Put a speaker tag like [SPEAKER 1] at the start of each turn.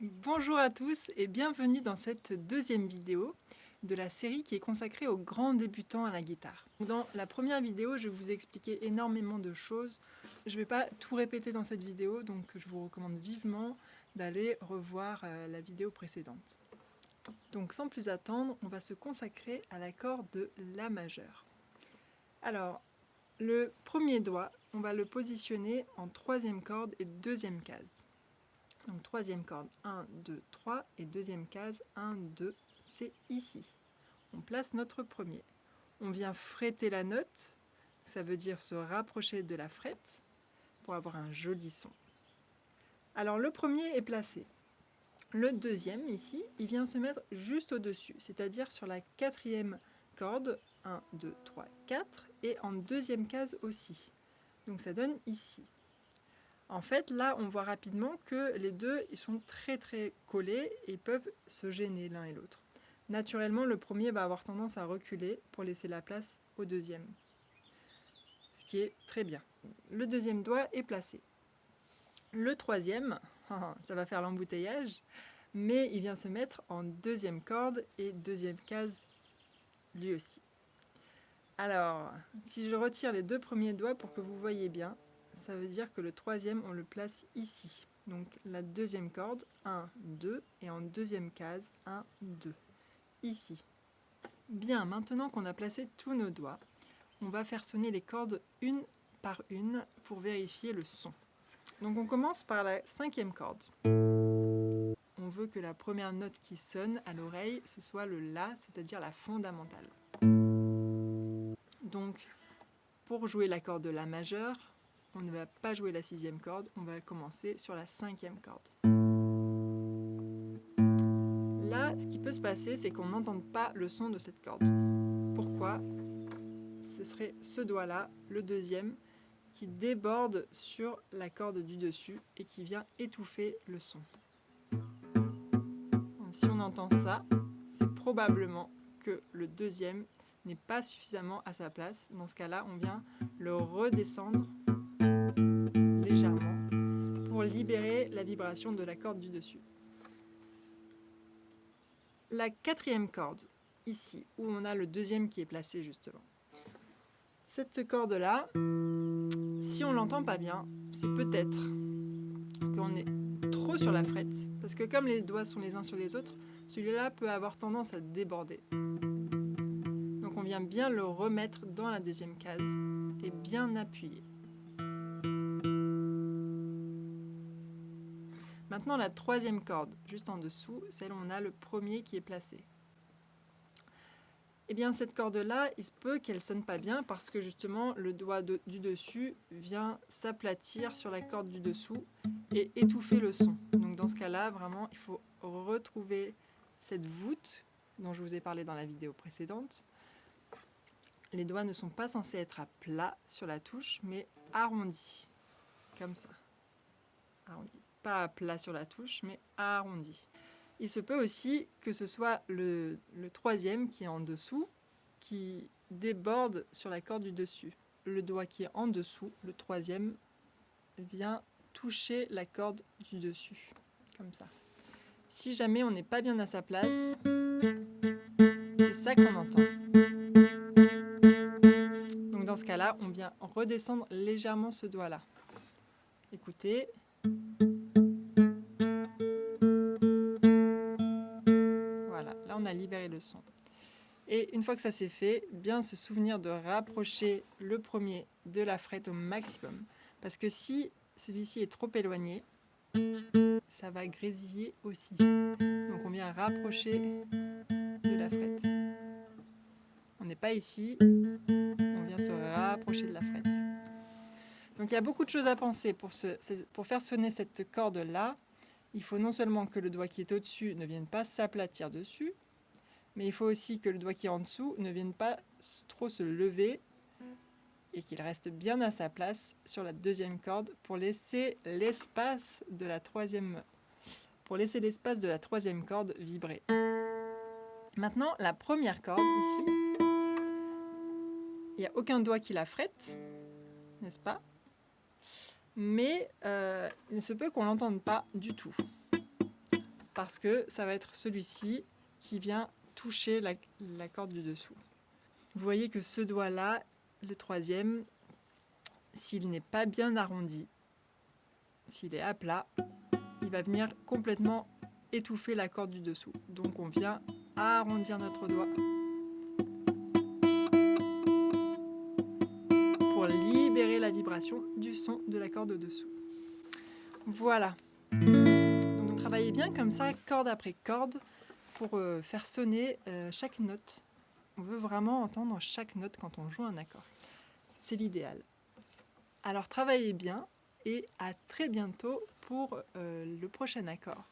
[SPEAKER 1] Bonjour à tous et bienvenue dans cette deuxième vidéo de la série qui est consacrée aux grands débutants à la guitare. Dans la première vidéo, je vous ai expliqué énormément de choses. Je ne vais pas tout répéter dans cette vidéo, donc je vous recommande vivement d'aller revoir la vidéo précédente. Donc sans plus attendre, on va se consacrer à l'accord de La majeur. Alors, le premier doigt, on va le positionner en troisième corde et deuxième case. Donc troisième corde, 1, 2, 3, et deuxième case, 1, 2, c'est ici. On place notre premier. On vient fretter la note, ça veut dire se rapprocher de la frette, pour avoir un joli son. Alors le premier est placé. Le deuxième, ici, il vient se mettre juste au-dessus, c'est-à-dire sur la quatrième corde, 1, 2, 3, 4, et en deuxième case aussi. Donc ça donne ici. En fait, là, on voit rapidement que les deux ils sont très collés et peuvent se gêner l'un et l'autre. Naturellement, le premier va avoir tendance à reculer pour laisser la place au deuxième, ce qui est très bien. Le deuxième doigt est placé. Le troisième, ça va faire l'embouteillage, mais il vient se mettre en deuxième corde et deuxième case lui aussi. Alors, si je retire les deux premiers doigts pour que vous voyez bien, ça veut dire que le troisième, on le place ici. Donc la deuxième corde, 1, 2, et en deuxième case, 1, 2, ici. Bien, maintenant qu'on a placé tous nos doigts, on va faire sonner les cordes une par une pour vérifier le son. Donc on commence par la cinquième corde. On veut que la première note qui sonne à l'oreille, ce soit le La, c'est-à-dire la fondamentale. Donc, pour jouer l'accord de La majeur, on ne va pas jouer la sixième corde, on va commencer sur la cinquième corde. Là, ce qui peut se passer, c'est qu'on n'entende pas le son de cette corde. Pourquoi ? Ce serait ce doigt-là, le deuxième, qui déborde sur la corde du dessus et qui vient étouffer le son. Donc, si on entend ça, c'est probablement que le deuxième n'est pas suffisamment à sa place. Dans ce cas-là, on vient le redescendre légèrement pour libérer la vibration de la corde du dessus. La quatrième corde, ici, où on a le deuxième qui est placé justement. Cette corde-là, si on l'entend pas bien, c'est peut-être qu'on est trop sur la frette, parce que comme les doigts sont les uns sur les autres, celui-là peut avoir tendance à déborder. Donc on vient bien le remettre dans la deuxième case et bien appuyer. Maintenant la troisième corde, juste en dessous, celle où on a le premier qui est placé. Eh bien cette corde-là, il se peut qu'elle ne sonne pas bien parce que justement le doigt du dessus vient s'aplatir sur la corde du dessous et étouffer le son. Donc dans ce cas-là, vraiment, il faut retrouver cette voûte dont je vous ai parlé dans la vidéo précédente. Les doigts ne sont pas censés être à plat sur la touche, mais arrondis, comme ça. Arrondi. Pas à plat sur la touche, mais arrondi. Il se peut aussi que ce soit le troisième qui est en dessous, qui déborde sur la corde du dessus. Le doigt qui est en dessous, le troisième, vient toucher la corde du dessus, comme ça. Si jamais on n'est pas bien à sa place, c'est ça qu'on entend. Donc dans ce cas-là, on vient redescendre légèrement ce doigt-là. Écoutez. Voilà, là on a libéré le son. Et une fois que ça c'est fait, bien se souvenir de rapprocher le premier de la frette au maximum. Parce que si celui-ci est trop éloigné, ça va grésiller aussi. Donc on vient rapprocher de la frette. On n'est pas ici, on vient se rapprocher de la frette. Donc il y a beaucoup de choses à penser pour faire sonner cette corde-là. Il faut non seulement que le doigt qui est au-dessus ne vienne pas s'aplatir dessus, mais il faut aussi que le doigt qui est en dessous ne vienne pas trop se lever et qu'il reste bien à sa place sur la deuxième corde pour laisser l'espace de la troisième corde vibrer. Maintenant, la première corde ici, il n'y a aucun doigt qui la frette, n'est-ce pas ? Mais il se peut qu'on ne l'entende pas du tout. parce que ça va être celui-ci qui vient toucher la corde du dessous. Vous voyez que ce doigt-là, le troisième, s'il n'est pas bien arrondi, s'il est à plat, il va venir complètement étouffer la corde du dessous. Donc on vient arrondir notre doigt pour libérer la vibration du son de la corde au-dessous. Voilà. Donc travaillez bien comme ça, corde après corde, pour faire sonner chaque note. On veut vraiment entendre chaque note quand on joue un accord. C'est l'idéal. Alors travaillez bien et à très bientôt pour le prochain accord.